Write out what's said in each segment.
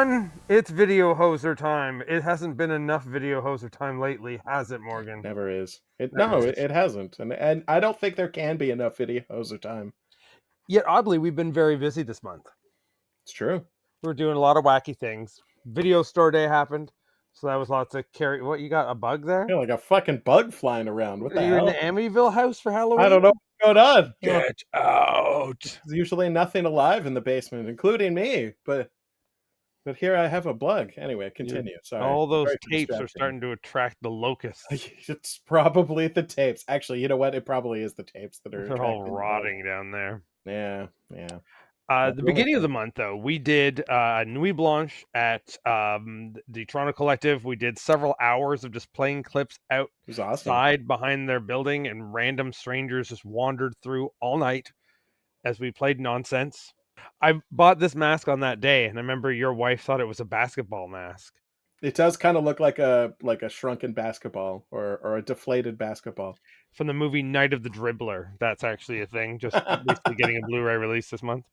everyone, it's video hoser time. It hasn't been enough video hoser time lately, has it, Morgan? Never is. Never is. It hasn't. And I don't think there can be enough videos or time. Yet oddly, we've been very busy this month. It's true. We're doing a lot of wacky things. Video store day happened, so that was lots of carry. What, you got a bug there? Like a fucking bug flying around. What Are the you in hell? the Amityville house for Halloween? I don't know what's going on. Get out. There's usually nothing alive in the basement, including me. But here I have a bug. Anyway, continue. Sorry. All those Sorry tapes are starting to attract the locusts. It's probably the tapes. Actually, you know what? It probably is the tapes that are They're all rotting down there. Yeah, yeah. The beginning of the month, though, we did Nuit Blanche at the Toronto Collective. We did several hours of just playing clips outside behind their building, and random strangers just wandered through all night as we played nonsense. I bought this mask on that day, and I remember your wife thought it was a basketball mask. It does kind of look like a shrunken basketball or a deflated basketball. From the movie Night of the Dribbler. That's actually a thing, just recently getting a Blu-ray release this month.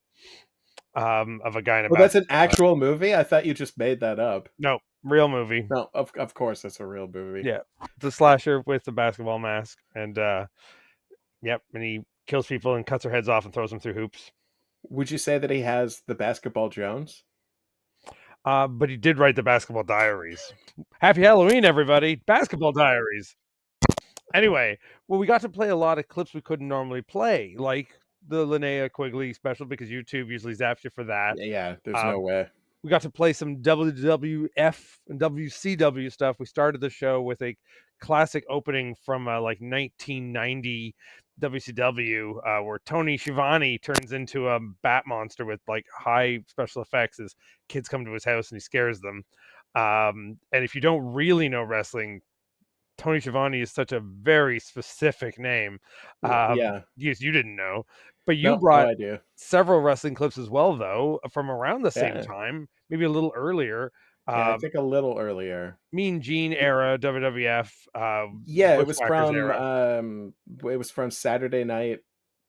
Of a guy in a that's an actual movie? I thought you just made that up. No, real movie. No, of course it's a real movie. Yeah. It's a slasher with the basketball mask. And yep, and he kills people and cuts their heads off and throws them through hoops. Would you say that he has the Basketball Jones? But he did write the Basketball Diaries. Happy Halloween, everybody. Basketball Diaries. Anyway, well, we got to play a lot of clips we couldn't normally play, like the Linnea Quigley special, because YouTube usually zaps you for that. Yeah, there's no way. We got to play some WWF and WCW stuff. We started the show with a classic opening from like 1990 WCW, where Tony Schiavone turns into a bat monster with like high special effects as kids come to his house and he scares them. And if you don't really know wrestling, Tony Schiavone is such a very specific name. Yeah. Yes, you didn't know. But you brought no several wrestling clips as well, though, from around the same time, maybe a little earlier. I think a little earlier. Mean Gene era, WWF. It was from Saturday night.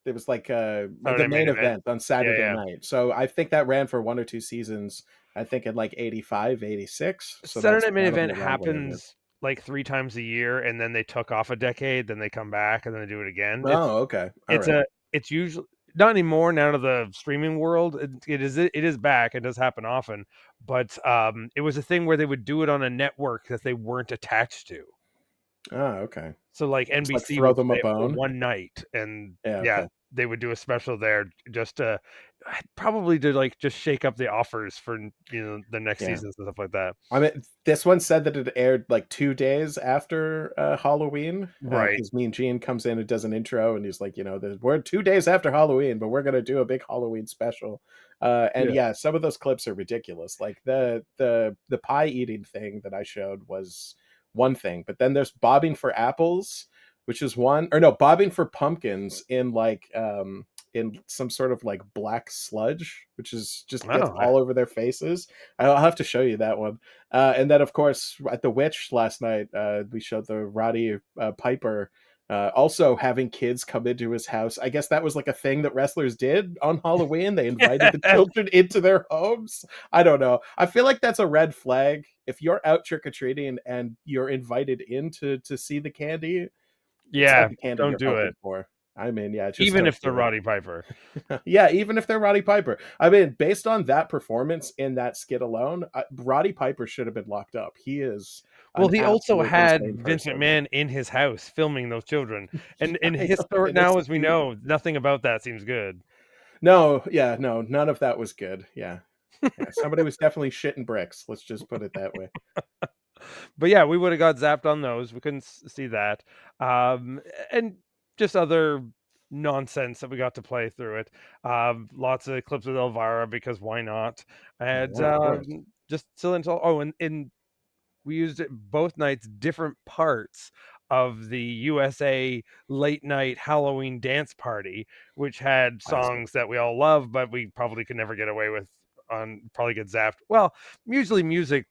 It was like the main event on Saturday night. So I think that ran for 1 or 2 seasons. I think in like 85, 86. So Saturday Night Main Event happens like 3 times a year, and then they took off a decade, then they come back, and then they do it again. Okay. It's usually not anymore now to the streaming world. It is back. It does happen often, but it was a thing where they would do it on a network that they weren't attached to. Oh, okay. So like NBC like throw them a bone one night, and okay. They would do a special there just to probably to like just shake up the offers for the next seasons and stuff like that. I mean, this one said that it aired like 2 days after Halloween, right? Because Mean Gene comes in and does an intro, and he's like, we're 2 days after Halloween, but we're gonna do a big Halloween special. And some of those clips are ridiculous. Like the pie eating thing that I showed was one thing, but then there's bobbing for apples, which is one, or no, bobbing for pumpkins in like in some sort of like black sludge, which is just gets all over their faces. I'll have to show you that one. And then of course at the Witch last night, we showed the Roddy Piper also having kids come into his house. I guess that was like a thing that wrestlers did on Halloween. They invited the children into their homes. I don't know. I feel like that's a red flag. If you're out trick-or-treating and you're invited in to see the candy, don't do it. I mean, even if they're Roddy Piper. Even if they're Roddy Piper. I mean, based on that performance in that skit alone, Roddy Piper should have been locked up. He is. Well, he also had Vince McMahon in his house filming those children, and in history now, as we know, nothing about that seems good. No, none of that was good. Yeah, somebody was definitely shitting bricks. Let's just put it that way. But yeah, we would have got zapped on those. We couldn't see that. And just other nonsense that we got to play through it. Lots of clips with Elvira, because why not? And just still and we used it both nights, different parts of the USA late night Halloween dance party, which had songs that we all love, but we probably could never get away with probably get zapped. Well, usually music,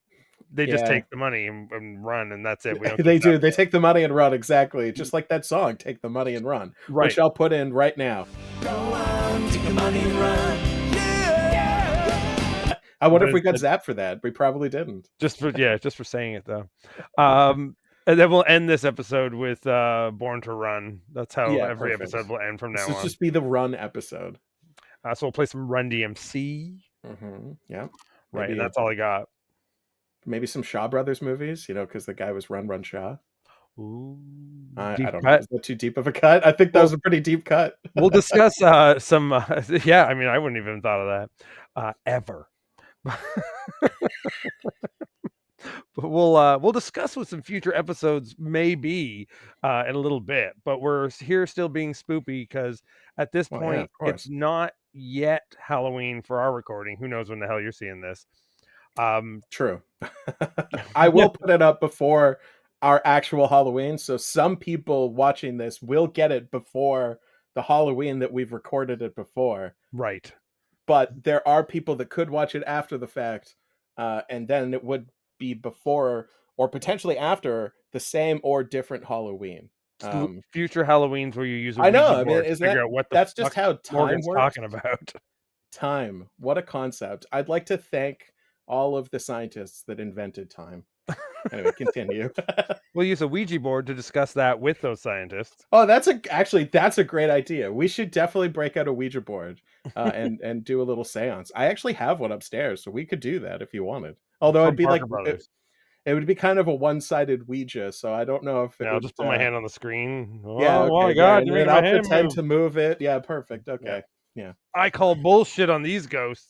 they just take the money and run, and that's it. We don't they do. They take the money and run, exactly. Just like that song, Take the Money and Run, which I'll put in right now. Go on, take the money and run. Yeah! I wonder but if we got instead, zapped for that. We probably didn't. just for saying it though. And then we'll end this episode with Born to Run. That's how Yeah, every perfect. episode will end from This now will on. just be the run episode. So we'll play some Run DMC. Yeah. Right, and Maybe that's all I got. some Shaw Brothers movies, because the guy was Run Shaw. Ooh, I deep don't know. cut. Is that too deep of a cut? I think that Well, was a pretty deep cut. we'll discuss some. Yeah, I mean, I wouldn't even thought of that ever. But we'll discuss what some future episodes may be in a little bit. But we're here still being spoopy because at this Well, yeah, point of it's course. not yet Halloween for our recording. Who knows when the hell you're seeing this? True. I will put it up before our actual Halloween, so some people watching this will get it before the Halloween that we've recorded it before. Right. But there are people that could watch it after the fact, and then it would be before or potentially after the same or different Halloween. Future Halloweens where you use a I know. Ouija I mean, board to isn't figure that out what the that's just fuck how time Morgan's works? talking about. Time. What a concept. I'd like to thank all of the scientists that invented time. Anyway, continue. We'll use a Ouija board to discuss that with those scientists. Oh, that's a great idea. We should definitely break out a Ouija board and do a little seance. I actually have one upstairs, so we could do that if you wanted. Although From it'd be like Parker Brothers. it would be kind of a one-sided Ouija, so I don't know if Yeah, it I'll would. just put my hand on the screen. Yeah, Oh my okay, right, God, and you're then making I'll my hand pretend move. to move it. Yeah, perfect. Yeah. Okay, yeah. I call bullshit on these ghosts.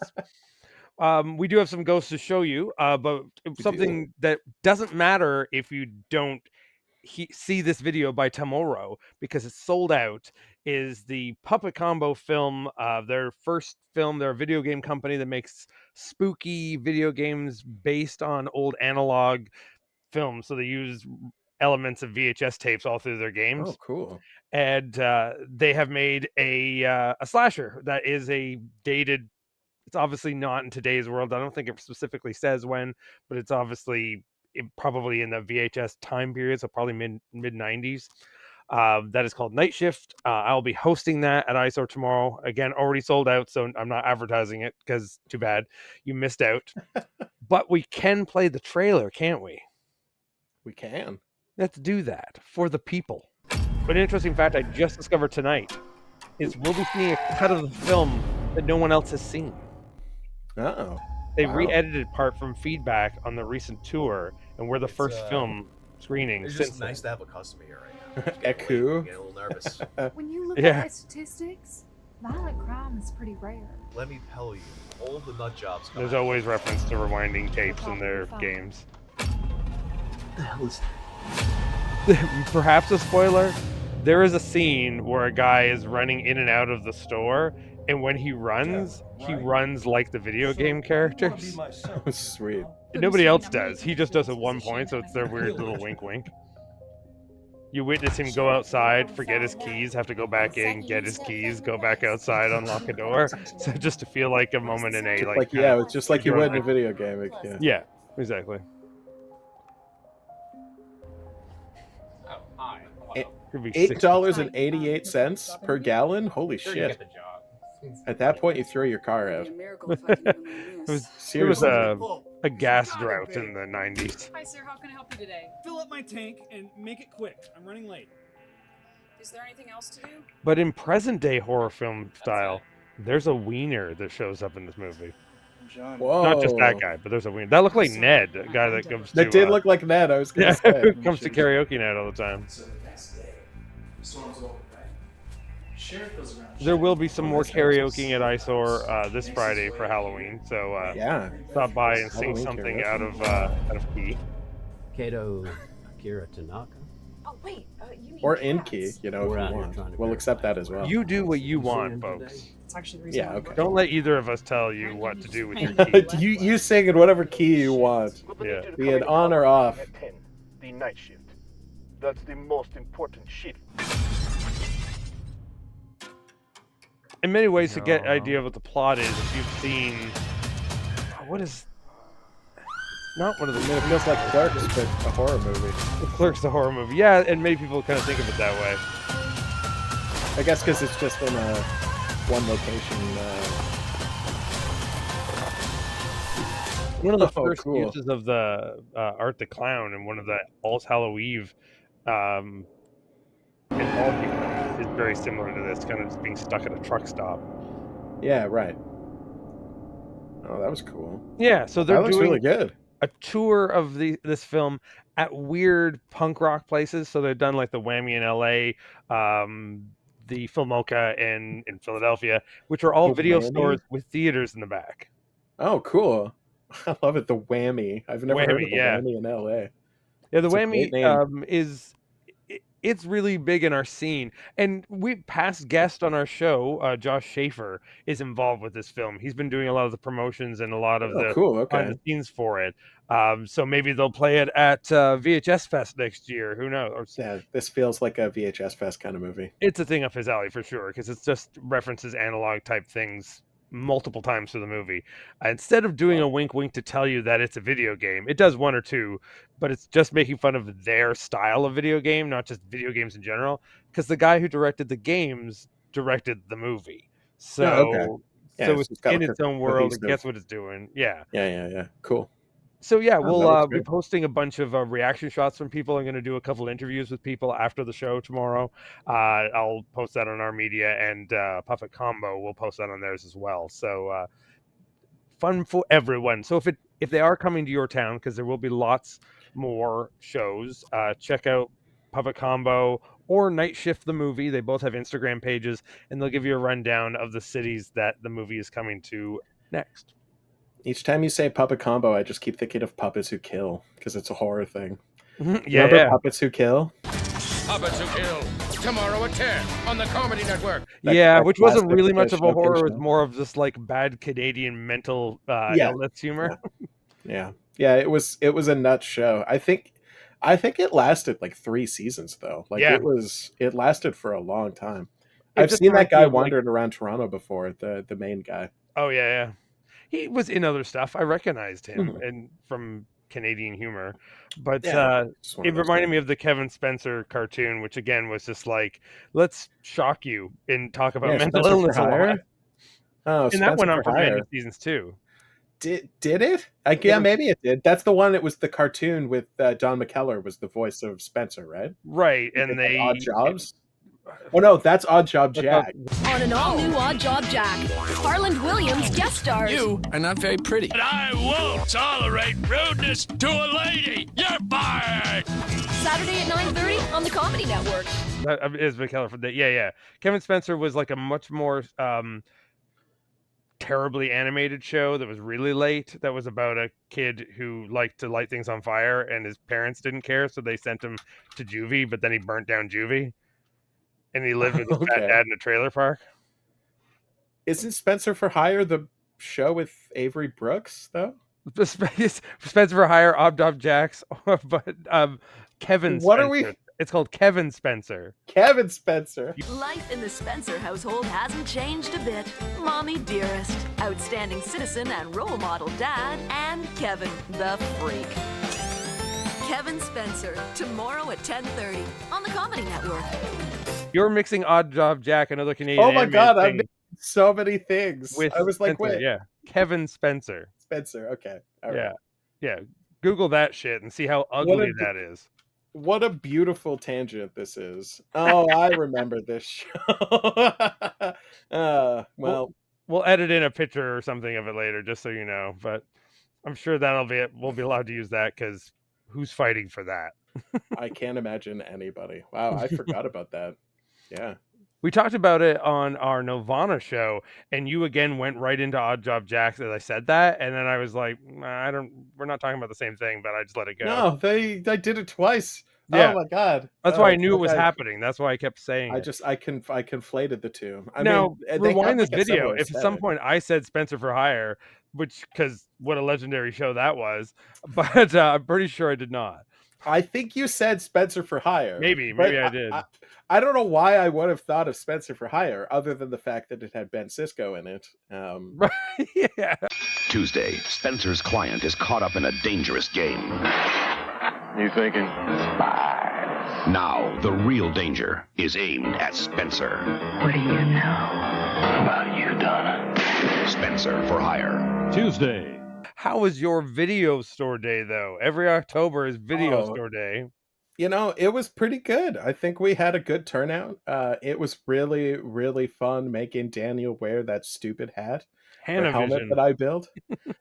We do have some ghosts to show you, but We do. something that doesn't matter if you don't see this video by tomorrow because it's sold out is the Puppet Combo film. Their first film. They're a video game company that makes spooky video games based on old analog films. So they use elements of VHS tapes all through their Oh, games. cool. And they have made a slasher that is a dated. It's obviously not in today's world. I don't think it specifically says when, but it's obviously probably in the VHS time period, so probably mid 90s. That is called Night Shift. I'll be hosting that at ISOR tomorrow. Again, already sold out, so I'm not advertising it because too bad you missed out. But we can play the trailer, can't we? We can. Let's do that for the people. An interesting fact I just discovered tonight is we'll be seeing a cut of the film that no one else has seen. Oh, They wow. re-edited part from feedback on the recent tour, and we're the first film screening It's since just nice to have a customer here right now. Eku. Getting a little nervous. When you look Yeah. at the statistics, violent crime is pretty rare. Let me tell you, all the nut jobs. come there's out. always reference to rewinding tapes in their games. What the hell is Perhaps a spoiler. There is a scene where a guy is running in and out of the store, and when he runs like the video game characters. Oh, sweet. Nobody else does. He just does at one point, so it's their weird little wink wink. You witness him go outside, forget his keys, have to go back in, get his keys, go back outside, unlock a door. So just to feel like a moment in a Just like like kind of it's just like you would in a video game. Yeah. yeah, exactly. Could be $8.88 per gallon. Holy shit! At that point, you throw your car out. It was Seriously. a gas drought in the 90s. Hi, sir. How can I help you today? Fill up my tank and make it quick. I'm running late. Is there anything else to do? But in present day horror film style, there's a wiener that shows up in this movie. Whoa! Not just that guy, but there's a wiener. That looked like Ned, a guy that comes to That did look like Ned. I was gonna yeah, say. who comes to karaoke night all the time. So the next day, the storm's over, right? Sheriff goes around. There will be some more karaoke at ISOR this Friday for Halloween, so Yeah. stop by and sing Halloween something karaoke. out of key. Kato Akira Tanaka. Oh wait, you mean Or in cats. key, if We're you out here want. trying to We'll accept that as well. You do what you want, folks. It's actually the reason Yeah, why okay. Don't let either of us tell you what to do with your key. you sing in whatever key you want, Yeah. be it on or off. At 10, the night shift. That's the most important shift. In many ways, to get an idea of what the plot is, if you've seen what is not one of the It feels like Clerks, but a horror movie. Clerks, the horror movie, yeah, and many people kind of think of it that way. I guess because it's just in one location. one of the Oh, first cool. uses of the Art the Clown in one of the All's Hallow Eve um, anthology films is very similar to this, kind of just being stuck at a truck stop. Yeah, right. Oh, that was cool. Yeah, so they're That looks doing really good. a tour of this film at weird punk rock places. So they've done like the Whammy in LA, the Filmoka in Philadelphia, which are all The video stores Whammy? with theaters in the back. Oh, cool. I love it. The Whammy. I've never heard Whammy, of the yeah. Whammy in LA. Yeah, the It's a great Whammy name. it's really big in our scene. And we past guest on our show, Josh Schaefer, is involved with this film. He's been doing a lot of the promotions and a lot of Oh, the cool. behind Okay. the scenes for it. So maybe they'll play it at VHS Fest next year. Who knows? Or Yeah, this feels like a VHS Fest kind of movie. it's a thing up his alley for sure because it's just references analog type things multiple times through the movie. Instead of doing a wink wink to tell you that it's a video game, it does one or two, but it's just making fun of their style of video game, not just video games in general. Because the guy who directed the games directed the movie, Oh, okay. so Yeah, it's so it's got in like a its own world. It cohesive. gets what it's doing. Yeah. Yeah. Cool. So yeah, Oh, we'll that looks be good. posting a bunch of reaction shots from people. I'm going to do a couple interviews with people after the show tomorrow. I'll post that on our media, and Puppet Combo will post that on theirs as well. So fun for everyone. So if they are coming to your town, because there will be lots more shows, check out Puppet Combo or Night Shift the movie. They both have Instagram pages, and they'll give you a rundown of the cities that the movie is coming to next. Each time you say puppet combo, I just keep thinking of Puppets Who Kill because it's a horror thing. Remember Yeah. Puppets Who Kill? Puppets Who Kill, tomorrow at 10 on the Comedy Network. That Which wasn't classic really much of a Showcase horror. It was show. more of just like bad Canadian mental Yeah. illness humor. Yeah. It was a nuts show. I think it lasted like 3 seasons though. Like Yeah. it lasted for a long time. It I've just seen that reminds me guy of, like- wandering around Toronto before, the main guy. Oh yeah. He was in other stuff. I recognized him Mhm. and from Canadian humor, but Yeah, just one it of those reminded guys. me of the Kevin Spencer cartoon, which again was just like, let's shock you and talk about Yeah, mental Spencer for illness a lot. Hire. Oh, And that Spencer went on for for many Hire. seasons too. Did it? Yeah, Kevin- maybe it did. That's the one. It was the cartoon with Don McKellar was the voice of Spencer, right? Right, and Like they Odd Jobs. Oh no, that's Odd Job That's Jack. On an all-new Odd Job Jack, Harland Williams guest stars. You are not very pretty. But I won't tolerate rudeness to a lady. You're fired. Saturday at 9:30 on the Comedy Network. That is McKellar from that. Yeah. Kevin Spencer was like a much more terribly animated show that was really late. That was about a kid who liked to light things on fire, and his parents didn't care, so they sent him to juvie. But then he burnt down juvie, and he lived with his fat Okay. dad in a trailer park. Isn't Spencer for Hire the show with Avery Brooks though? Spencer for Hire, Obdob Jacks, but Kevin Spencer. What are we- It's called Kevin Spencer. Kevin Spencer. Life in the Spencer household hasn't changed a bit. Mommy dearest, outstanding citizen and role model dad, and Kevin the freak. Kevin Spencer, tomorrow at 10:30 on the Comedy Network. You're mixing Odd Job Jack, another Canadian. Oh my animated god, I thing, missed so many things. with I was like, Spencer, wait, yeah, Kevin Spencer. Spencer. Okay. All right. Yeah. Google that shit and see how ugly that is. What a beautiful tangent this is. Oh, I remember this show. Well, We'll edit in a picture or something of it later, just so you know. But I'm sure that'll be it. We'll be allowed to use that because who's fighting for that? I can't imagine anybody. Wow, I forgot about that. Yeah. We talked about it on our Nirvana show, and you again went right into Odd Job Jacks as I said that, and then I was like, nah, we're not talking about the same thing, but I just let it go. No, I did it twice. Yeah. Oh my god. That's why I knew it was happening. That's why I kept saying it. I conflated the two. Now, they rewind have, this like, a video. similar If at some aesthetic. point I said Spencer for Hire, because what a legendary show that was, but I'm pretty sure I did not. I think you said Spencer for Hire. Maybe but I did. I don't know why I would have thought of Spencer for Hire, other than the fact that it had Ben Sisko in it. Yeah. Tuesday, Spencer's client is caught up in a dangerous game. You thinking? Spies. Now, the real danger is aimed at Spencer. What do you know about you, Donna? Spencer for Hire. Tuesday. How was your video store day though? Every October is video Oh, store day. it was pretty good. I think we had a good turnout. It was really, really fun making Daniel wear that stupid hat or helmet Hanavision. that I built.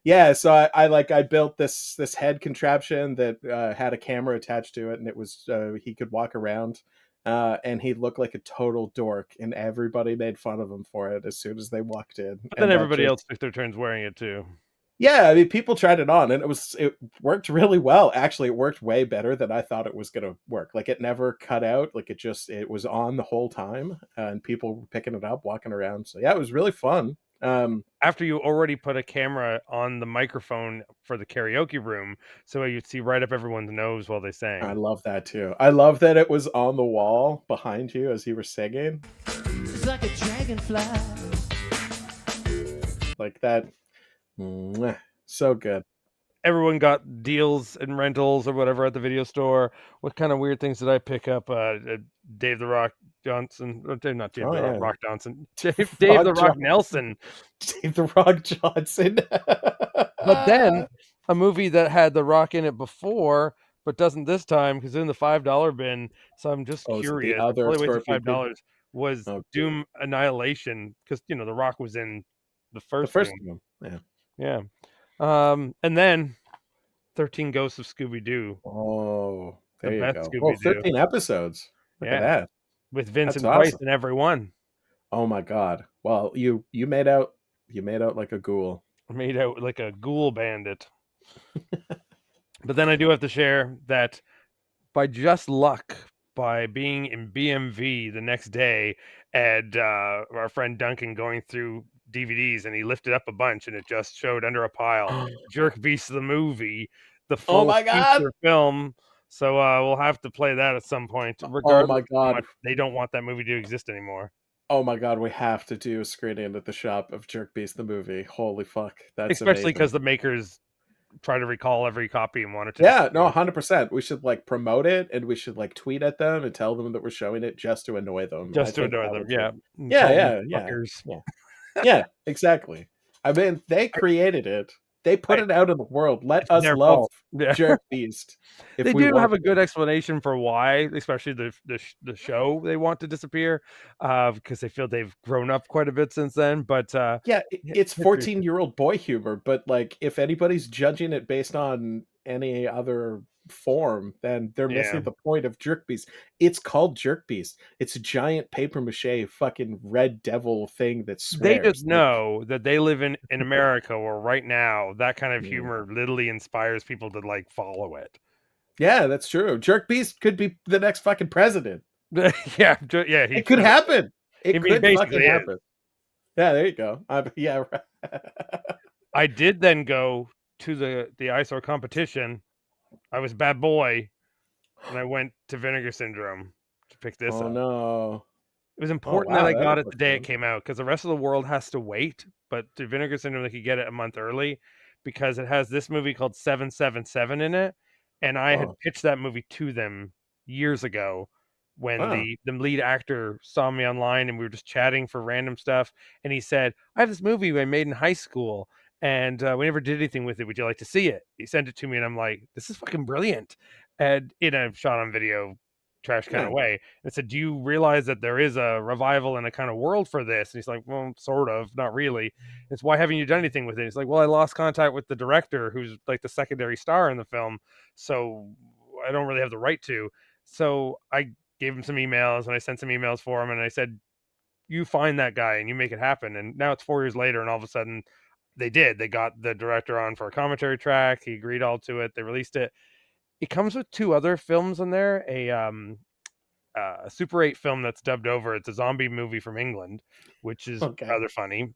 Yeah, so I built this head contraption that had a camera attached to it, and it was he could walk around, and he looked like a total dork, and everybody made fun of him for it as soon as they walked in, But then and that everybody else just took their turns wearing it too. yeah, I mean, people tried it on, and it worked really well. Actually, it worked way better than I thought it was gonna work. Like, it never cut out. Like, it was on the whole time, and people were picking it up, walking around. So yeah, it was really fun. After you already put a camera on the microphone for the karaoke room, so you'd see right up everyone's nose while they I sang. love that too. I love that it was on the wall behind you as you were singing. It's like a dragonfly. Like that. Mwah, so good. Everyone got deals and rentals or whatever at the video store. What kind of weird things did I pick up? Dave the Rock Johnson, not Dave Oh the yeah, Rock Johnson, Dave the Rock Nelson. Dave the Rock Johnson. But then a movie that had The Rock in it before, but doesn't this time because in the $5 bin. So I'm just Oh, is it the curious. It other probably weighs the Scorpion King? $5. Was Oh, cool. Doom Annihilation because The Rock was in the The first first one. one. Yeah. Yeah. And then 13 Ghosts of Scooby Doo. Oh, The there you best go. Well, Scooby Doo. 13 episodes. Look at Yeah. that. With That's Vincent Price awesome. in every one. Oh my god. Well, you made out like a ghoul. Made out like a ghoul bandit. But then I do have to share that by just luck, by being in BMV the next day, and our friend Duncan going through DVDs, and he lifted up a bunch, and it just showed under a pile Jerk Beast the movie, the Oh full my god. feature film. So we'll have to play that at some point, Oh regardless my of how god. much they don't want that movie to exist anymore. Oh my god, we have to do a screening at the shop of Jerk Beast the movie. Holy fuck. That's Especially amazing. because the makers try to recall every copy and want it to Yeah, no, disappear. 100%. We should like promote it, and we should like tweet at them and tell them that we're showing it just to annoy them. I Just to think annoy that them, would be yeah. And Yeah, call them yeah, yeah. fuckers. Yeah. Yeah, exactly. I mean, they created it. They put Right. it out in the world. Let It's us their love fault. Yeah. Jerk Beast if They we do have want a good to. explanation for why, especially the show they want to disappear, because they feel they've grown up quite a bit since then. But Yeah, yeah, it's Jerk 14-year-old boy humor, but like if anybody's judging it based on any other form, then they're yeah. missing the point of Jerk Beast. It's called Jerk Beast. It's a giant paper mache fucking red devil thing that They just swears. Like, know that they live in America, where right now that kind of yeah. humor literally inspires people to like follow it. Yeah, that's true. Jerk Beast could be the next fucking president. Yeah, yeah, he It could should. happen. I It mean, he could fucking basically is. happen. Yeah, there you go. Yeah, right. I did then go to the eyesore competition. I was bad boy, and I went to Vinegar Syndrome to pick this Oh up. no. It was Oh important that wow, I that got it the looks day it fun. came out because the rest of the world has to wait. But to Vinegar Syndrome, they could get it a month early because it has this movie called 777 in it, and I had Oh, pitched that movie to them years ago when wow. the lead actor saw me online and we were just chatting for random stuff, and he said, "I have this movie I made in high school, and we never did anything with it. Would you like to see it?" He sent it to me, and I'm like, "This is fucking brilliant!" And in a shot on video, trash kind of Yeah. way. And said, "Do you realize that there is a revival and a kind of world for this?" And he's like, "Well, sort of, not really." It's why haven't you done anything with it? He's like, "Well, I lost contact with the director, who's like the secondary star in the film, so I don't really have the right to." So I gave him some emails and I sent some emails for him and I said, "You find that guy and you make it happen." And now it's 4 years later, and all of a sudden they did. They got the director on for a commentary track. He agreed all to it. They released it. It comes with two other films in there. A Super 8 film that's dubbed over. It's a zombie movie from England, which is Okay. rather funny.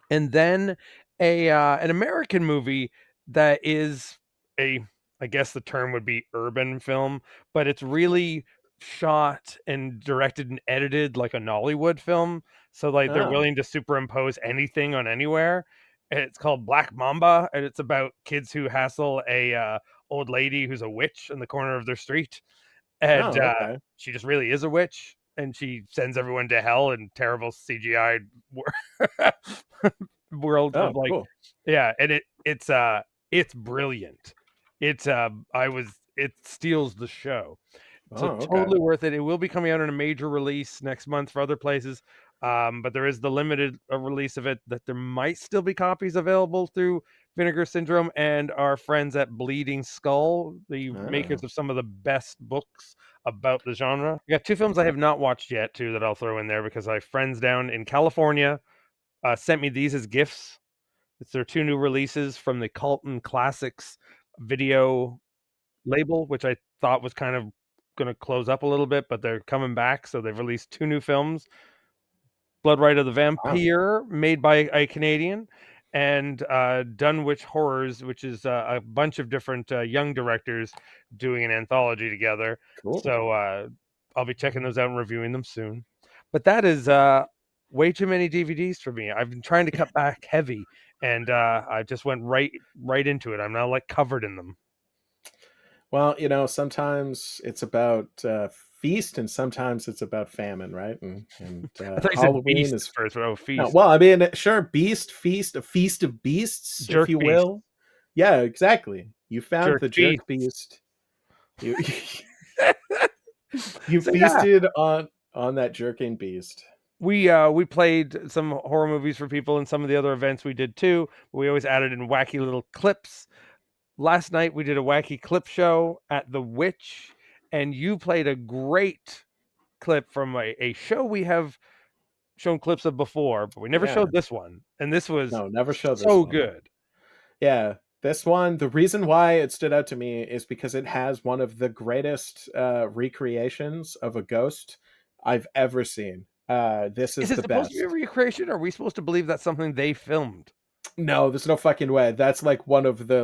And then an American movie that is a, I guess the term would be urban film, but it's really shot and directed and edited like a Nollywood film. So like they're Oh. willing to superimpose anything on anywhere. And it's called Black Mamba, and it's about kids who hassle a old lady who's a witch in the corner of their street, and Oh, okay. she just really is a witch, and she sends everyone to hell in terrible CGI world Oh, of like, cool. yeah, and it's It's brilliant. It steals the show. Oh, So okay. totally worth it. It will be coming out in a major release next month for other places. But there is the limited release of it that there might still be copies available through Vinegar Syndrome and our friends at Bleeding Skull, the makers Oh. of some of the best books about the genre. I got two films I have not watched yet, too, that I'll throw in there because my friends down in California sent me these as gifts. It's their two new releases from the Colton Classics video label, which I thought was kind of going to close up a little bit, but they're coming back. So they've released two new films: Blood Rite of the Wow. Vampire, made by a Canadian, and Dunwich Horrors, which is a bunch of different young directors doing an anthology together. Cool. So I'll be checking those out and reviewing them soon. But that is way too many DVDs for me. I've been trying to cut back heavy, and I just went right into it. I'm now like covered in them. Well, sometimes it's about feast and sometimes it's about famine, right? And I thought you said Halloween beast is first, but feast. well, I mean, sure, beast, feast, a feast of beasts, Jerk if you beast. will. Yeah, exactly. You found Jerk the jerk beast. You you So, feasted on that jerking beast. We played some horror movies for people in some of the other events we did too. We always added in wacky little clips. Last night we did a wacky clip show at the Witch, and you played a great clip from a show we have shown clips of before, but we never Yeah. showed this one. And this was No, never showed this so one. good. Yeah, this one, the reason why it stood out to me is because it has one of the greatest recreations of a ghost I've ever seen. This is Is it the supposed best. to be a recreation, or are we supposed to believe that's something they filmed? No, there's no fucking way. That's like one of the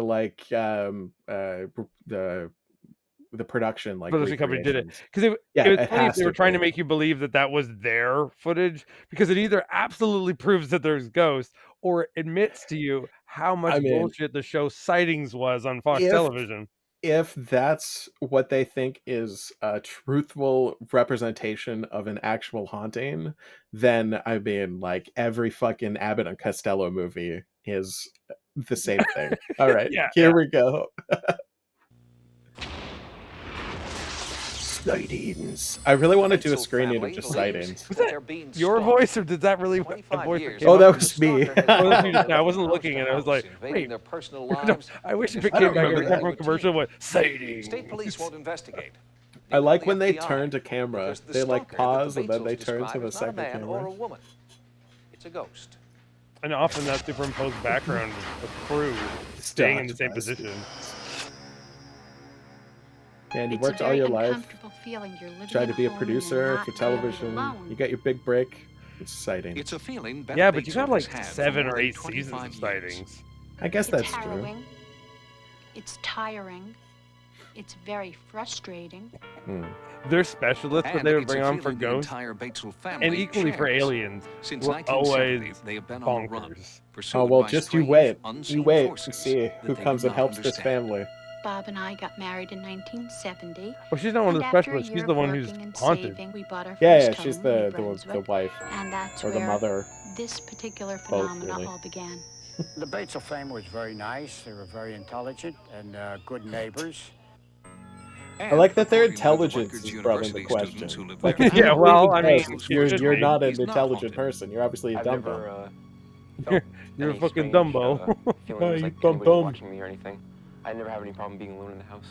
the production Production company did it recreations. because it Yeah, was it funny if has they to were trying to be. make you believe that that was their footage, because it either absolutely proves that there's ghosts or it admits to you how much I mean, bullshit the show Sightings was on Fox if Television. that's what they think is a truthful representation of an actual haunting, then I mean, like, every fucking Abbott and Costello movie is the same thing. All right, Yeah, here we go. Sightings. I really want to do a screening of just sightings. Was that your voice, or did that really a voice that came Oh, up? that was me. Oh, that's you just now. I wasn't looking, and I was like, wait. No, I wish if it I came don't back remember every that. commercial went Sightings. State police won't investigate. I like when they turn to camera. They like pause and then they turn to the It's not a second man or a camera. woman. It's a ghost. And often that superimposed background of crew staying in the same position. And you It's a worked all very your life, uncomfortable feeling. You're living tried to at be a home producer and for not being television. alone. You got your big break. It's exciting. It's a feeling Beth Yeah, but you Bates got like has had for 7 more or than 8 seasons 25 of years. Sightings. I guess It's that's harrowing. It's tiring. It's very frustrating. true. Their specialists that And they would it's a bring on for feeling the ghosts, entire Batesville family and equally for shares. aliens, Since were 1970, always they have been on the run, bonkers. pursued Oh, well, by just you strange, wait. unseen You wait and forces see that who they comes do and not helps this understand. family. Bob and I got married in 1970. Well, she's not one of and the after a specialists. She's year the of one who's working and haunted. saving, we bought our Yeah, first yeah, she's home in New the Brunswick, wife and that's or the where mother. this particular Both, phenomena really. all began. The Batesville family was very nice. They were very intelligent and good neighbors. I like that their according to the intelligence Rutgers is brought into University question. students who live Like, there. if you Yeah, believe well, in I mean, ghosts, you should you're be. not an He's not intelligent haunted. person. You're obviously a I've dumbo. never felt You're a any fucking strange, Dumbo. feeling You like bum anybody bum. watching me or anything. I never have any problem being alone in the house.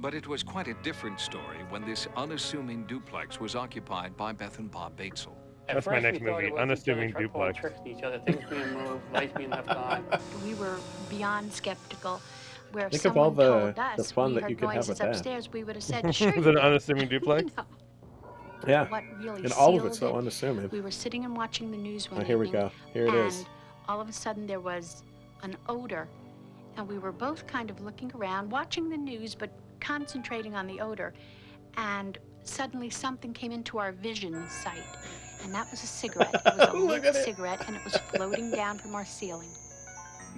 But it was quite a different story when this unassuming duplex was occupied by Beth and Bob Batesville. That's my next movie, Unassuming Duplex. Each other, things being moved, lights being left on. We were beyond skeptical. Where if Think of all someone the told us fun we that heard you could have noises with that. upstairs, we would have said, sure. With an unassuming duplex. No. Yeah, What really and all of it's sealed so it, unassuming. we were sitting and watching the news one Oh, here we evening, go. Here it and is. all of a sudden there was an odor, and we were both kind of looking around, watching the news, but concentrating on the odor, and suddenly something came into our vision sight, and that was a cigarette. It was a Look lit at it. cigarette, and it was floating down from our ceiling.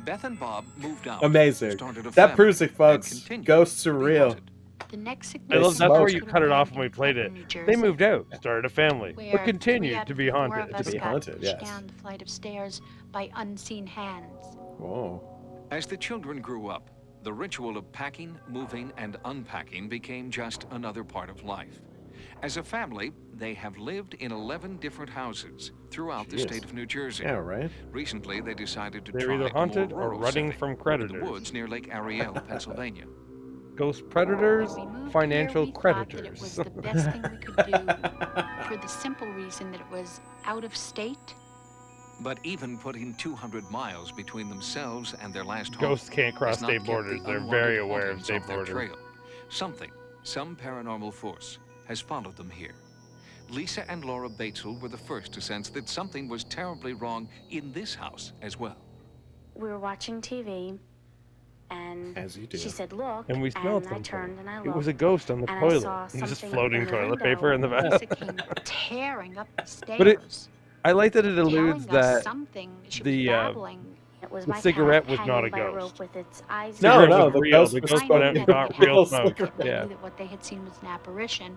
Beth and Bob moved out. Amazing. started a That family, proves it, and folks. continued Ghosts are to be real. haunted. The next I love that's smoke. where you cut it off when we played it. They moved out, started a family, Where but continued 3 out to of be 4 haunted. of us be got haunted, pushed yes. down the flight of stairs by unseen hands. Whoa. As the children grew up, the ritual of packing, moving, and unpacking became just another part of life. As a family, they have lived in 11 different houses throughout the Jeez. state of New Jersey. Yeah, right. Recently, they decided to They're try either a more haunted or rural running setting from in the predators. woods near Lake Ariel, Pennsylvania. Ghost predators, When we moved financial here, we thought that it creditors. was the best thing we could do for the simple reason that it was out of state. But even putting 200 miles between themselves and their last home Ghosts can't cross has not state kept borders. the They're unwanted very aware of hauntings state their borders. trail. Some paranormal force has followed them here. Lisa and Laura Batesel were the first to sense that something was terribly wrong in this house as well. We were watching TV, and As you do. she said, "Look," And we smelled I something. turned and I It looked. was a ghost on the and I toilet. saw It was just something floating in the toilet window. paper in the Lisa bath. came tearing up the stairs. But I like that it alludes telling us that something. She was the babbling. It was the my cigarette cat was not a hanging by a ghost. rope with its eyes No, Cigarette no, was the real. ghost The was ghost went out and smoking got a real real smoke. cigarette. They Yeah. knew that what they had seen was an apparition.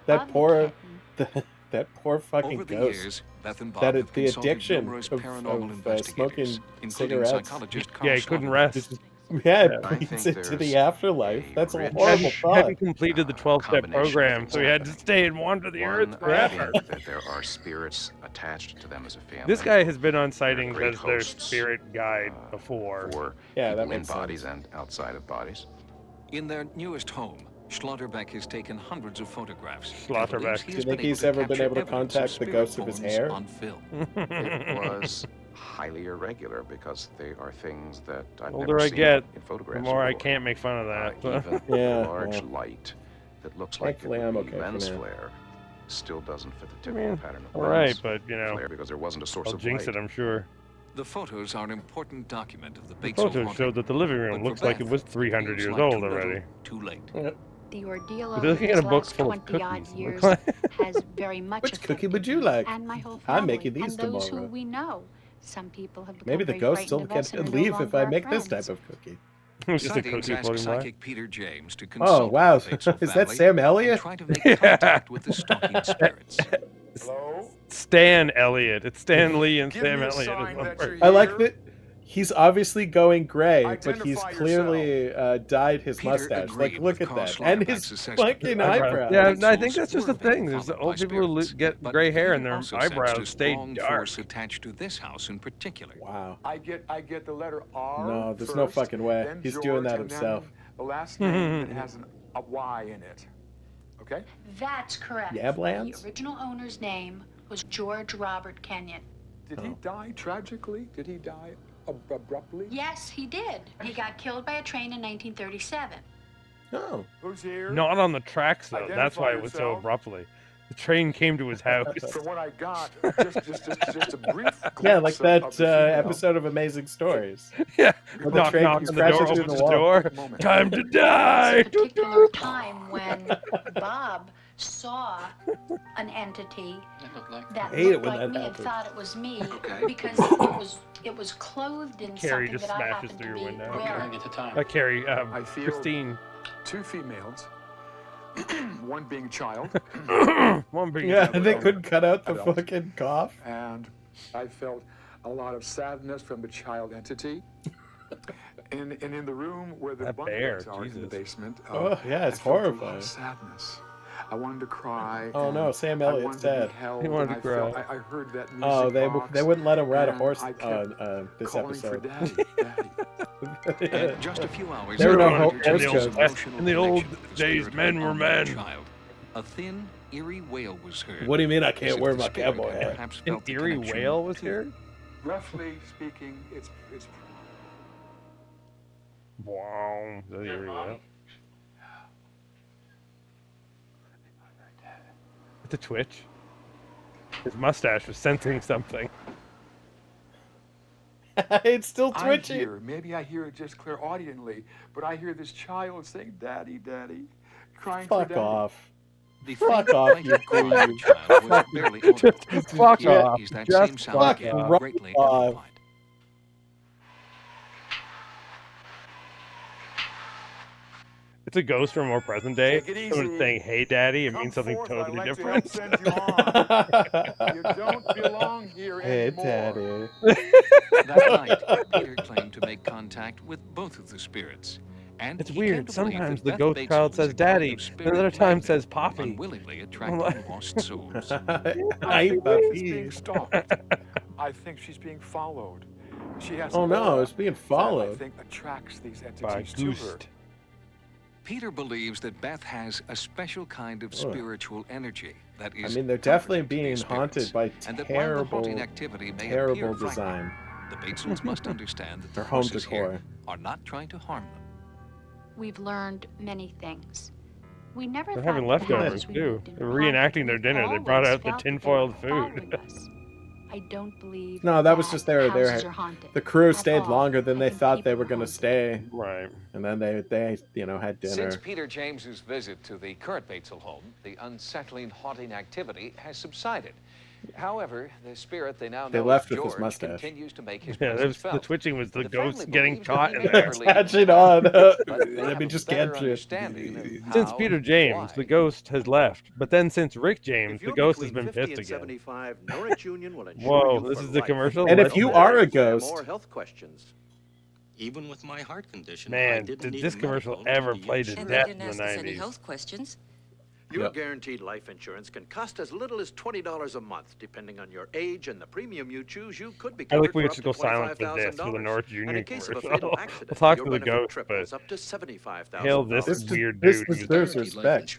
That of the poor, kitten. that poor fucking Over the ghost. years, Beth and Bob That have the consulted addiction numerous of paranormal investigators, smoking including cigarettes. psychologist Carl Yeah, he couldn't Sutherland. rest. Yeah, it Yeah. bleeds think into the there's afterlife. That's a rich- horrible thought. Hadn't completed the 12-step combination of program, things so he had to happening. stay and wander the earth One, I forever. think that there are spirits attached to them as a family. This guy has been on sightings great as their hosts, spirit guide before. for Yeah, that people in makes bodies sense. and outside of bodies. In their newest home, Schlotterbeck has taken hundreds of photographs. and Schlotterbeck. believes Do he you has think been he's able to ever been capture able to evidence contact of the spirit ghost of his bones hair? on film. It was highly irregular because they are things that I've The older never I seen get, in the photographs more I before. can't make fun of that. Even Yeah, a large yeah. light that looks like it Thankfully, would I'm be okay for lens now. flare still doesn't fit the I typical mean, pattern of all right, lens but you know, flare because there wasn't a source I'll of jinx light. it, I'm sure. The photos are an important document of the The Batesel photos haunting. showed that the living But room for looks like it Beth, was 300 feels years like old too little, already. Too late. The ordeal But of they're looking at these a book last full of 20 odd cookies. years Look has very much Which cookie affected would you me like? and my whole I'm family, making these and those tomorrow. who we know. Some people have become Maybe the very ghosts will frightened of us get and are no leave if longer I our make this friends. type of cookie. Just a Sightings cookie asked floating by. psychic Peter James to Oh consult wow, with the Batesel is that family Sam and Elliott? try to make contact with the stalking spirits. Hello? Stan Elliott. It's Stan Lee and Give Sam me a Elliott. sign is one that person. you're I like here. that he's obviously going gray, but he's Identify clearly dyed his Peter mustache. Like, agreed look with at Carl that, and Schlotterbeck's his assessment. fucking Eyebrows. eyebrows. Yeah, and I think Batesels that's just were the thing. being There's followed old by people who spirits, get but gray hair Peter and their also sensed a eyebrows stay strong dark. force attached to this house in particular. Wow. I get the letter R. No, there's no first, fucking way. then He's George, doing that and then himself. the last name that has a Y in it. Okay? That's correct. Yablands? The original owner's name was George Robert Kenyon. Did he die tragically? Did he die abruptly? Yes, he did. He got killed by a train in 1937. Oh. Who's here? Not on the tracks though. That's Identify why it was so yourself. abruptly. The train came to his house. From what I got, just a brief Yeah, like glimpse that of the female. episode of Amazing Stories. Yeah. Where the Knock, train knock keeps on the door, crashing through opens the the wall. door. Moment. Time to There was die. a particular time when Bob saw an entity It looked like that hate it looked when like that me and happens. thought it was me Okay. because it was clothed in Carrie something just that I smashes happened through to your be window. Okay, I wearing. get the time. Carrie, I feel Christine. two females, one being a child, One big Yeah, they couldn't cut out the Adult. fucking cough. and I felt a lot of sadness from the child entity. And in the room where the That bunk bear, beds are in the Jesus. basement, Oh, yeah, it's I felt a lot horrifying. of sadness. I wanted to cry. Oh, and no, Sam I Elliott's wanted to dead. be held, He wanted and to I felt- cry. I heard that music Oh, box, they wouldn't let him ride a and horse I kept on this calling episode. for daddy, daddy. And just a few hours There were no after horse George's jokes. emotional In the old connection with the days, spirit men of were an men. unknown child, a thin, eerie wail was heard. What do you mean I as can't if wear the my spirit cowboy had hat? perhaps An felt the eerie connection whale was too. here? Roughly speaking, it's Wow. The eerie whale. It's a twitch. His mustache was sensing something. It's still I twitchy. hear, maybe I hear it just clairaudiently, but I hear this child saying, "Daddy, Daddy," crying for Fuck daddy. off. The Fuck faint, off, you plaintive cry of the creep. child was barely audible. Just fuck Yet off. is that Just same sound fuck again off. greatly off. amplified. It's a ghost from more present day. Take it Someone easy. saying, "Hey, Daddy," it Come means something forth, I'd totally like to different. help send you on. You don't belong here Hey, anymore. Daddy. That night, Peter claimed to make contact with both of the spirits. And It's he came weird. to believe Sometimes that the Beth ghost Bates child was says a kind "Daddy," of and another spirit time magnet, says "Poppy." unwillingly I'm attracting like- lost souls. I think Beth is I.E.. being stalked. I think she's being followed. She has Oh an no, aura it's being that I followed. think attracts these By entities to her. Ghost. Peter believes that Beth has a special kind of Ugh. spiritual energy that I is mean, they're definitely comforting to being these haunted spirits, by and that while the haunting terrible, activity may terrible appear frightening, design. the Batesels must understand that the Their home forces decor. here are not trying to harm them. We've learned many things. We never They're thought having that the leftovers houses we too. moved in They're were haunted. reenacting their We've dinner. They brought always out the felt that they were tinfoiled food. following us. I don't believe No, that was just their houses are haunted. the crew at stayed all. longer than I they think thought they people were are going to haunted. stay. Right. And then they had dinner. Since Peter James's visit to the current Batesel home, the unsettling haunting activity has subsided. However, the spirit they now They know left as with his George mustache. continues to make his Yeah, presence the felt. twitching was the The ghost family getting believes that caught he in may there. never leave Catching the on. house, but they Let have me a just better get you. understanding of Since how Peter and James, why. the ghost has left. But then since Rick James, If the you're ghost has between been 50 pissed and again. 75, Norwich Union will insure Whoa, you this for is the life. commercial? And if No you matter are a if you have ghost, more health questions. Even with my heart condition, I Man, didn't did need this a commercial medical ever until play you to insured death me. in the 90s? questions. Your Yep. guaranteed life insurance can cost as little as $20 a month, depending on your age and the premium you choose. You could be I like covered we for could up just to go silent for this, for the $25,000. Norwich And in Union case of a commercial. fatal We'll accident, talk your to the benefit ghost, triples but up to hail $75,000. this this weird dude. who's- deserves respect.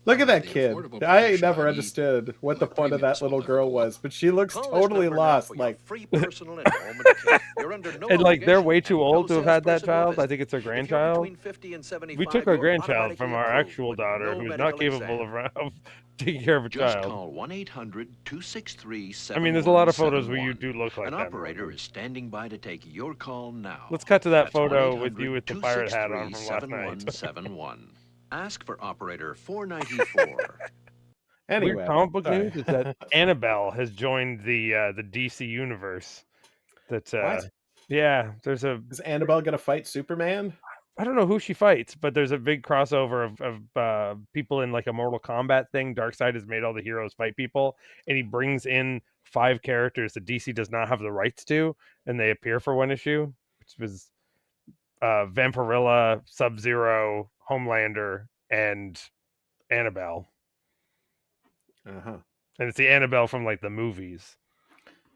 Look at that kid. I never understood what the point of that little girl was, but she looks Call this totally number now lost. for your Like, free personal enrollment kit. You're under no And like they're obligation, way too and old no to have had that salesperson will child. I visit. think it's their If you're grandchild. between 50 and 75, We took our you're grandchild from automatically our approved actual with daughter, no who's medical not capable exam. of taking care of a Just child. call 1-800-263-7171. I mean, there's a lot of photos where you do look like An that. operator is standing by to take your call now. Let's cut to that That's photo with you with the pirate hat on from last night. 1-800-263-7171. Ask for operator 494. anyway, Weird comic book sorry. news is that Annabelle has joined the DC universe. That What? yeah, there's a. Is Annabelle gonna fight Superman? I don't know who she fights, but there's a big crossover of people in like a Mortal Kombat thing. Darkseid has made all the heroes fight people, and he brings in 5 characters that DC does not have the rights to, and they appear for one issue, which was Vampirilla, Sub-Zero, Homelander, and Annabelle. Uh-huh. And it's the Annabelle from like the movies.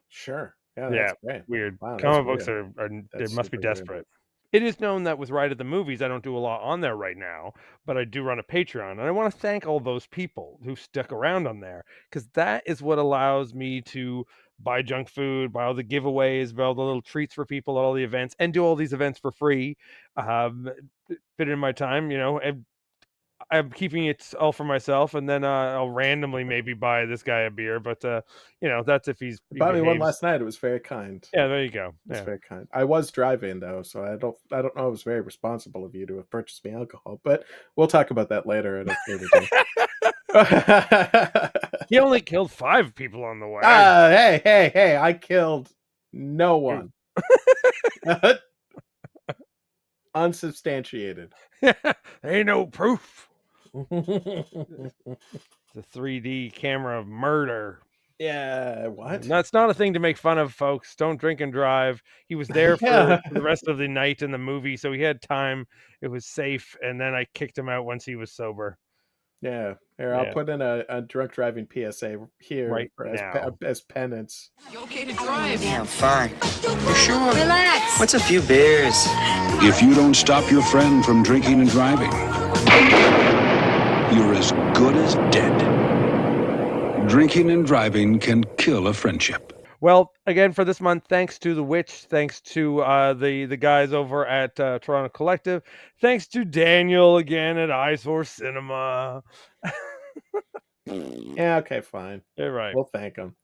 Sure. Yeah, Yeah, that's great. weird. Wow, that's Comic books weird. are they That's must be super weird. desperate. It is known that with Ride of the Movies, I don't do a lot on there right now, but I do run a Patreon, and I want to thank all those people who stuck around on there, because that is what allows me to buy junk food, buy all the giveaways, buy all the little treats for people at all the events, and do all these events for free. Fit in my time, and I'm keeping it all for myself, and then I'll randomly maybe buy this guy a beer, but that's if he Bought me one behaves. last night. It was very kind. Yeah, there you go. It's Yeah. very kind. I was driving though, so I don't know. It was very responsible of you to have purchased me alcohol, but we'll talk about that later at a later day. He only killed 5 people on the way. Hey! I killed no one. Unsubstantiated. Ain't no proof. The 3D camera of murder. Yeah, what? That's not a thing to make fun of, folks. Don't drink and drive. He was there Yeah. for the rest of the night in the movie, so he had time. It was safe, and then I kicked him out once he was sober. Yeah. Here, I'll Yeah. put in a drunk driving PSA here Right as penance. You okay to drive? Yeah, I'm fine. You sure? Relax. What's a few beers? If you don't stop your friend from drinking and driving, you're as good as dead. Drinking and driving can kill a friendship. Well, again, for this month, thanks to The Witch, thanks to the guys over at Toronto Collective, thanks to Daniel again at Eyesore Cinema. Yeah, okay, fine. You're right. We'll thank them.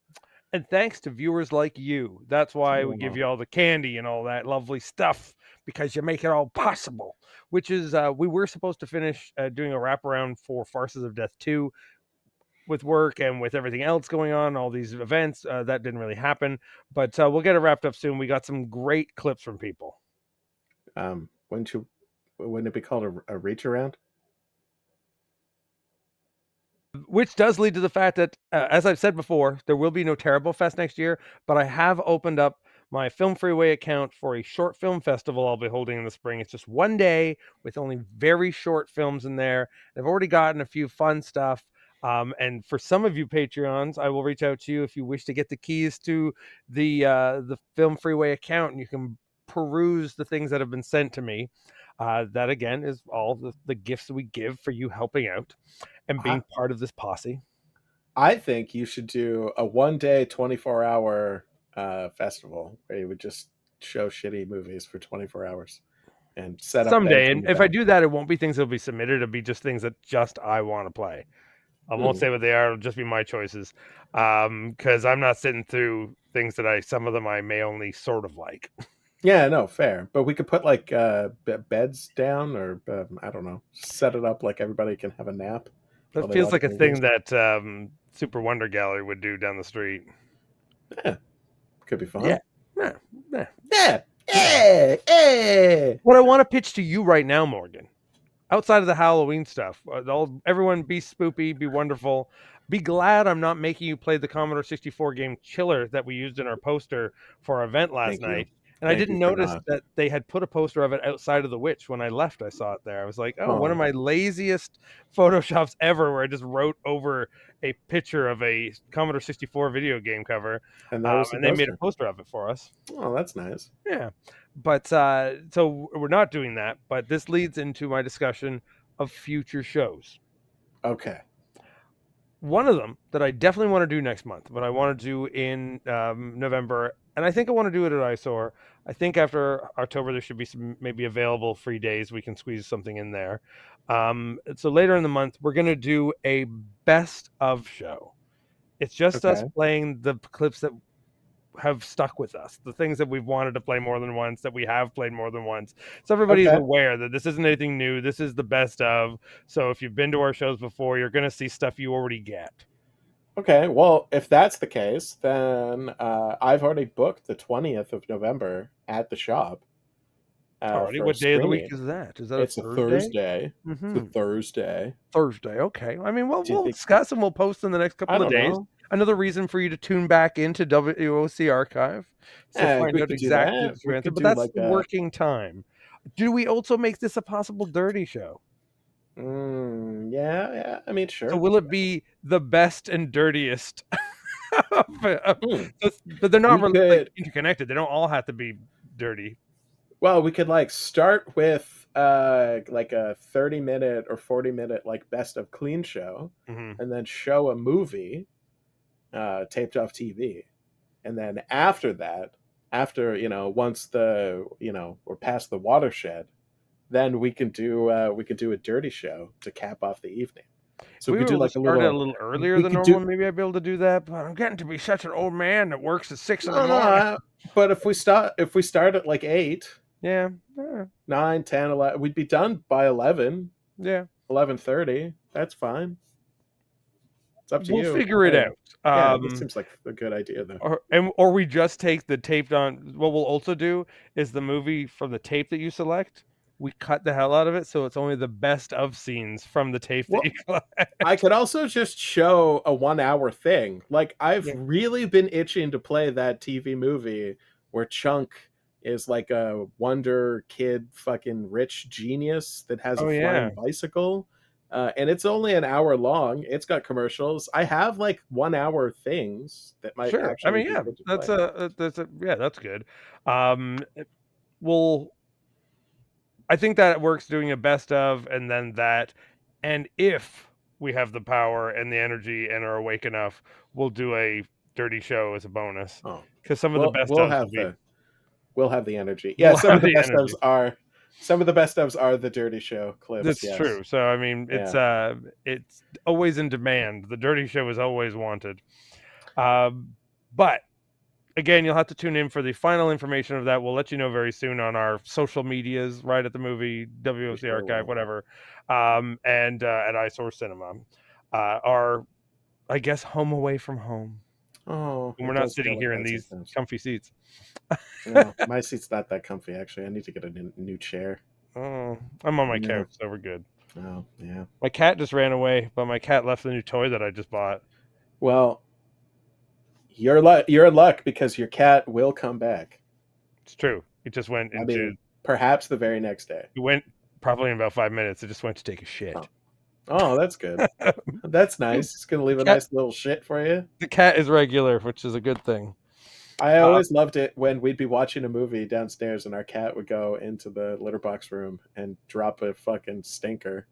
And thanks to viewers like you. That's why we give you all the candy and all that lovely stuff, because you make it all possible. Which is, we were supposed to finish doing a wraparound for Farces of Death 2 with work and with everything else going on, all these events. That didn't really happen, but we'll get it wrapped up soon. We got some great clips from people. Wouldn't you Wouldn't it be called a reach around? Which does lead to the fact that, as I've said before, there will be no Terrible Fest next year, but I have opened up my Film Freeway account for a short film festival I'll be holding in the spring. It's just one day with only very short films in there. I've already gotten a few fun stuff. And for some of you Patreons, I will reach out to you if you wish to get the keys to the Film Freeway account, and you can peruse the things that have been sent to me. That again is all the gifts that we give for you helping out and being part of this posse. I think you should do a 1-day, 24-hour festival where you would just show shitty movies for 24 hours and set up beds Someday, in and the if I back. do that, it won't be things that'll be submitted. It'll be just things that just I want to play. I won't say what they are. It'll just be my choices, because I'm not sitting through things that some of them I may only sort of like. Yeah, no, fair. But we could put like beds down, or I don't know, set it up like everybody can have a nap. That while they feels watch like a movies. thing that Super Wonder Gallery would do down the street. Yeah, could be fun. Yeah, yeah, yeah. Yeah. Hey. What I want to pitch to you right now, Morgan, outside of the Halloween stuff, everyone be spoopy, be wonderful. Be glad I'm not making you play the Commodore 64 game Chiller that we used in our poster for our event last Thank you. night. And I Thank you didn't for notice not. that they had put a poster of it outside of the Witch when I left. I saw it there. I was like, oh, one of Oh. my laziest Photoshops ever, where I just wrote over a picture of a Commodore 64 video game cover. And that was the And they made a poster. poster of it for us. Oh, that's nice. Yeah. But so we're not doing that. But this leads into my discussion of future shows. Okay. One of them that I definitely want to do next month, but I want to do in November, and I think I want to do it at Eyesore. I think after October there should be some maybe available free days we can squeeze something in there. So later in the month we're going to do a best of show. It's just us Okay. playing the clips that have stuck with us, the things that we've wanted to play more than once, that we have played more than once. So everybody is Okay. aware that this isn't anything new. This is the best of. So if you've been to our shows before, you're going to see stuff you already get. Okay, well, if that's the case, then I've already booked the 20th of November at the shop Alrighty, for a what day of the week screening. is that? Is that a It's a Thursday? Thursday. It's a Thursday. Thursday, okay. I mean, Do you we'll think? discuss and we'll post in the next I couple of don't days. know. Another reason for you to tune back into WOC Archive to find We out could do exactly that. the We true answer, could but do that's like the a. working time. Do we also make this a possible dirty show? Yeah. I mean, So sure. will it be the best and dirtiest? But they're We not really like could. interconnected. They don't all have to be dirty. Well, we could like start with like a 30-minute or 40-minute like best of clean show, Mhm. and then show a movie taped off TV. And then after that, once we're past the watershed, then we can do a dirty show to cap off the evening. So If we we could were do able to like start it a little earlier we than could normal, do maybe I'd be able to do that. But I'm getting to be such an old man that works at 6 in the no, morning. but if we start at like 8, Yeah. 9, 10, 11, we'd be done by 11. Yeah. 11:30. That's fine. It's up to We'll you. figure it out. Yeah, this seems like a good idea though. Or we just take the taped on. What we'll also do is the movie from the tape that you select. We cut the hell out of it, so it's only the best of scenes from the tape that Well, you collect. I could also just show a 1-hour thing. Like I've really been itching to play that TV movie where Chunk is like a wonder kid fucking rich genius that has Oh, a yeah. flying bicycle. And it's only an hour long. It's got commercials. I have like 1-hour things that might Sure. I actually mean, be yeah, good to that's play. that's good. We'll I think that works doing a best of and then that, and if we have the power and the energy and are awake enough, we'll do a dirty show as a bonus. Oh, Because some of the we'll best we'll ofs have will be the we'll have the energy. Yeah, we'll have the energy. some of the best ofs are the dirty show clips. That's Yes. true. So I mean, it's always in demand. The dirty show is always wanted. But again, you'll have to tune in for the final information of that. We'll let you know very soon on our social medias, right at the movie, WOC sure Archive, will. whatever, and at iSource Cinema, our, I guess, home away from home. Oh, And it we're not does feel sitting like here in that these sometimes. comfy seats. No, my seat's not that comfy actually. I need to get a new chair. Oh, I'm on my Yeah. couch, so we're good. Oh, yeah. My cat just ran away, but my cat left the new toy that I just bought. Well, you're in luck because your cat will come back. It's true. It just went I into. mean, perhaps the very next day. It went probably in about 5 minutes. It just went to take a shit. Oh, that's good. That's nice. It's gonna leave a Cat- nice little shit for you. The cat is regular, which is a good thing. I always loved it when we'd be watching a movie downstairs and our cat would go into the litter box room and drop a fucking stinker.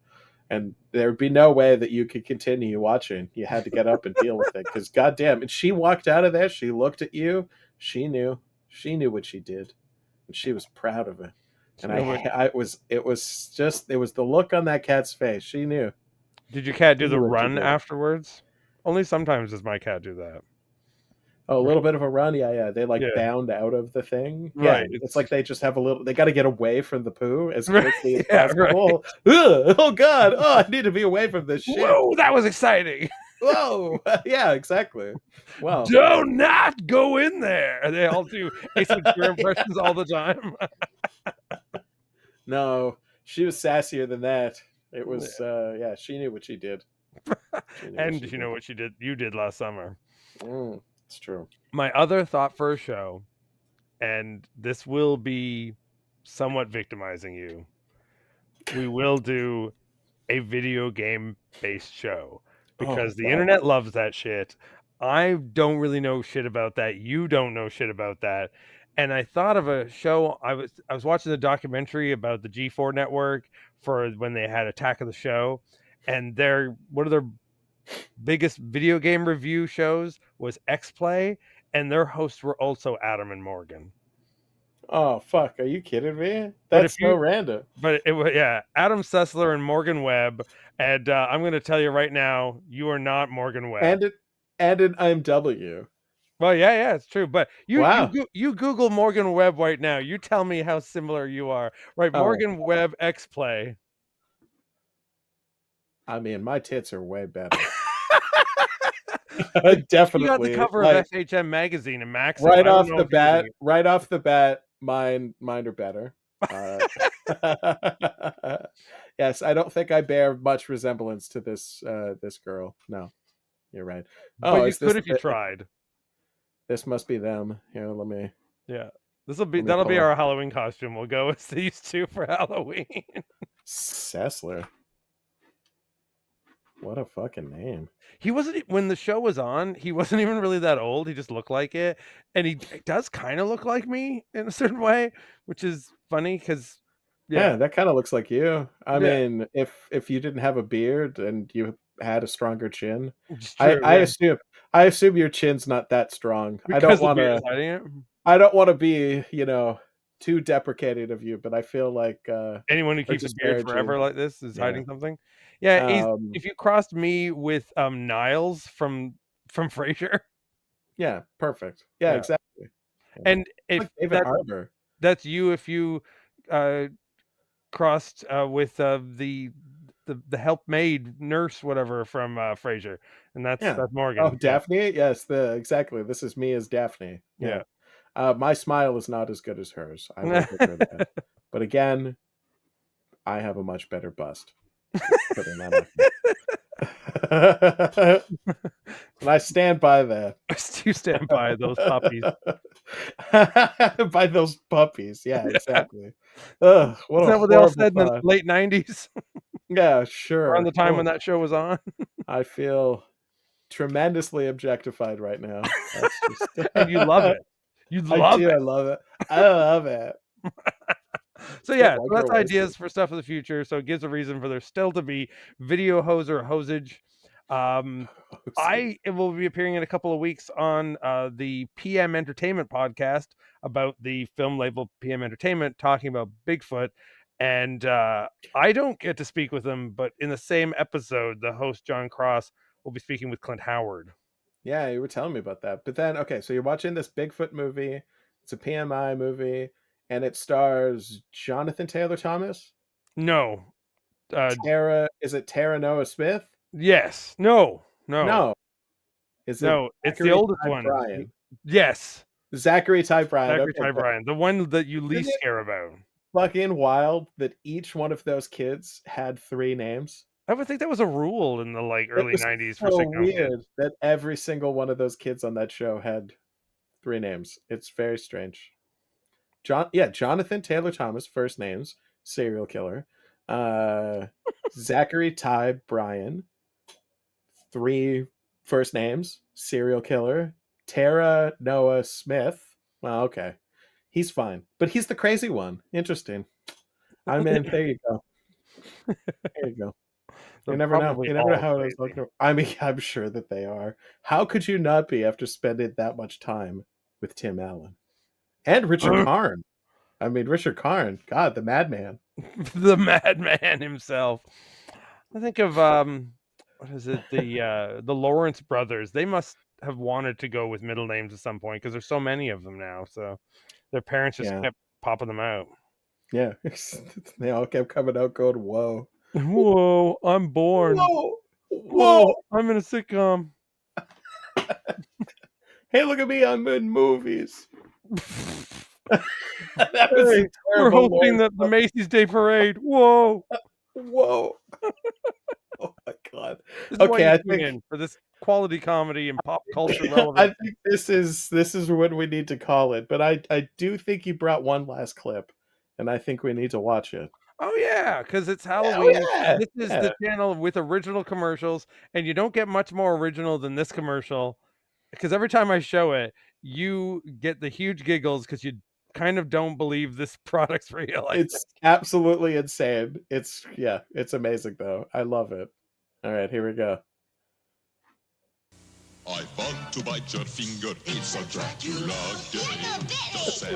And there would be no way that you could continue watching. You had to get up and deal with it because goddamn. And she walked out of there. She looked at you. She knew. She knew what she did, and she was proud of it. And it was the look on that cat's face. She knew. Did your cat do She the knew what she run did. afterwards? Only sometimes does my cat do that. Oh, a little bit of a run, yeah. They Yeah. bound out of the thing. Right. Yeah, it's like they just have a little. They got to get away from the poo as Right, quickly as yeah, possible. Ugh, oh God! Oh, I need to be away from this shit. Whoa, that was exciting. Whoa! Yeah, exactly. Well, Do not go in there. They all do Ace Ventura impressions all the time. no, she was sassier than that. It was, yeah, she knew what she did. And you know what you did last summer. It's true. My other thought for a show, and this will be somewhat victimizing you. We will do a video game based show because the wow. internet loves that shit. I don't really know shit about that. You don't know shit about that. And I thought of a show. I was watching the documentary about the G4 network for when they had Attack of the Show, and one of their biggest video game review shows was X Play, and their hosts were also Adam and Morgan. Oh fuck! Are you kidding me? But That's so random. But it was Adam Sessler and Morgan Webb, and I'm going to tell you right now, you are not Morgan Webb. And an IMW. Well, yeah, it's true. But Wow. you Google Morgan Webb right now. You tell me how similar you are. Right, Morgan Webb X Play. I mean, my tits are way better. Definitely. You got the cover of FHM magazine and Maxim. Right off the bat, mine are better. Yes, I don't think I bear much resemblance to this girl. No, you're right. But you could if you tried. This must be them. Here, let me. Yeah, that'll be our Halloween costume. We'll go with these two for Halloween. Sessler. What a fucking name. He wasn't, when the show was on, he wasn't even really that old. He just looked like it. And he does kind of look like me in a certain way, which is funny because, yeah, that kind of looks like you. I mean, if you didn't have a beard and you had a stronger chin, I assume your chin's not that strong. Because I don't want to be, too deprecating of you, but I feel like anyone who keeps a beard forever like this is hiding something. Yeah, if you crossed me with Niles from Frasier. Yeah, perfect. Yeah, exactly. And if like David Harbour. That's you if you crossed with the helpmaid nurse, whatever, from Frasier, and that's Morgan. Oh, Daphne. Yes, exactly. This is me as Daphne. Yeah. My smile is not as good as hers. I will give her that. But again, I have a much better bust. Putting that and I stand by that. You stand by those puppies. By those puppies, yeah, exactly. Ugh, Isn't that what they all said in the late 90s? Yeah, sure. Around the time when that show was on. I feel tremendously objectified right now. That's just... And you love it. You love it. I love it. I love it. So that's ideas for stuff of the future. So it gives a reason for there still to be video hose or hosage. I will be appearing in a couple of weeks on the PM Entertainment podcast about the film label PM Entertainment, talking about Bigfoot. And I don't get to speak with them, but in the same episode, the host John Cross will be speaking with Clint Howard. Yeah, you were telling me about that. But then, okay, so you're watching this Bigfoot movie. It's a PMI movie. And it stars Jonathan Taylor Thomas? No. Is it Tara Noah Smith? Yes. No. Is it it's the oldest one. Bryan? Yes. Zachary Ty Bryan. Zachary Ty Bryan. The one that you least care about. fucking wild that each one of those kids had 3 names? I would think that was a rule in the, like, It early was '90s for so sitcom kids. weird that every single one of those kids on that show had 3 names. It's very strange. Jonathan Taylor Thomas, first names, serial killer. Zachary Ty Bryan, 3 first names, serial killer. Tara Noah Smith. Well, okay. He's fine. But he's the crazy one. Interesting. I mean, there you go. There you go. They're You never know. probably You never know all how it is. crazy. I mean, I'm sure that they are. How could you not be after spending that much time with Tim Allen and Richard Karn? I mean, Richard Karn, God, the madman. The madman himself. I think of what is it? The Lawrence brothers. They must have wanted to go with middle names at some point because there's so many of them now. So their parents just Yeah. kept popping them out. Yeah. They all kept coming out going, whoa. Whoa, I'm born. Whoa. Whoa, I'm in a sitcom. Hey, look at me. I'm in movies. That was Hey, a we're terrible hosting Lawrence the Macy's Day Parade. Whoa. Whoa. Oh my God. This is why Okay, you I tune think in for this quality comedy and pop culture relevant. I think this is what we need to call it. But I do think you brought one last clip, and I think we need to watch it. Oh yeah, because it's Oh Halloween. yeah. This is Yeah. the channel with original commercials, and you don't get much more original than this commercial. Because every time I show it, you get the huge giggles because you kind of don't believe this product's real. I It's absolutely insane. It's amazing though. I love it. All right, here we go. I want to bite your finger. It's a Dracula game.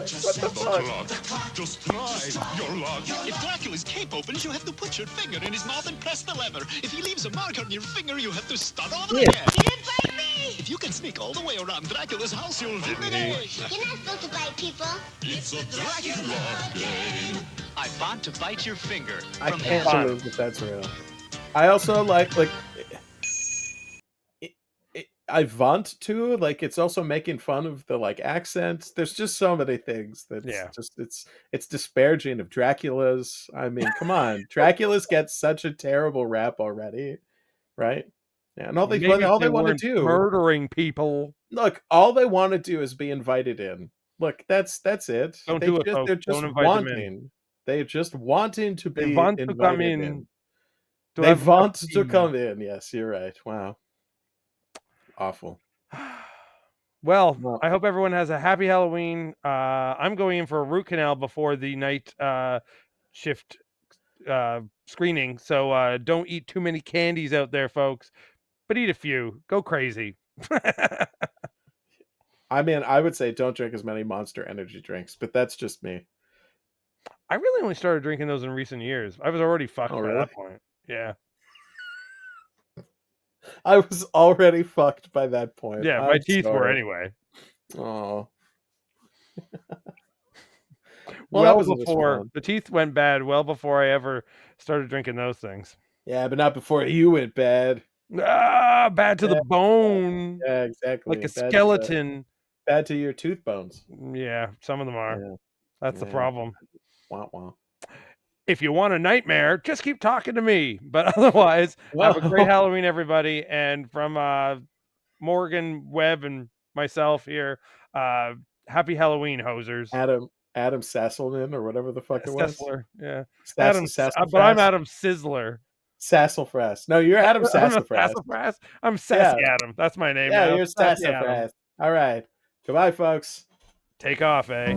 Just set the clock. Just try your luck. If Dracula's cape opens, you have to put your finger in his mouth and press the lever. If he leaves a mark on your finger, you have to start over Yeah. again. He didn't bite me! If you can sneak all the way around Dracula's house, you'll win the day. You're not supposed to bite people. It's a Dracula game. I want to bite your finger. I From can't now on. believe that that's real. I also like I want to like it's also making fun of the like accents. There's just so many things that's just it's disparaging of Dracula's. I mean, come on. Dracula's get such a terrible rap already, right? Yeah, and Maybe if all they they want to weren't do murdering people. Look, all they want to do is be invited in. Look, that's it. Don't do it, folks. They're just Don't invite them in. wanting. They're just wanting to They be want to come invited in. in. To They have want to tea. come in. Yes, you're right. Wow. Awful. Well, I hope everyone has a happy Halloween. I'm going in for a root canal before the night shift screening, so don't eat too many candies out there, folks. But eat a few. Go crazy. I mean, I would say don't drink as many Monster Energy drinks, but that's just me. I really only started drinking those in recent years. I was already fucked by really? that point. Yeah. I was already fucked by that point. Yeah, my I'm teeth were sorry. anyway. Oh. Well, that was always before fun. the teeth went bad, well before I ever started drinking those things. Yeah, but not before you went bad. Ah, bad to the bone. Yeah, exactly. Like a Bad skeleton. bad to your tooth bones. Yeah, some of them are. Yeah. That's the Yeah. problem. Wah, wah. If you want a nightmare, just keep talking to me. But otherwise, have a great Halloween, everybody. And from Morgan, Webb, and myself here, happy Halloween, hosers. Adam Sasselman or whatever the fuck it was. Sessler, yeah. Sassafras. But I'm Adam Sizzler. Sassafras. No, you're Adam I'm Sassafras. Sassafras. I'm Sassy Yeah. Adam. That's my name Yeah, now. you're Sassy Adam. Sassafras. All right. Goodbye, folks. Take off, eh?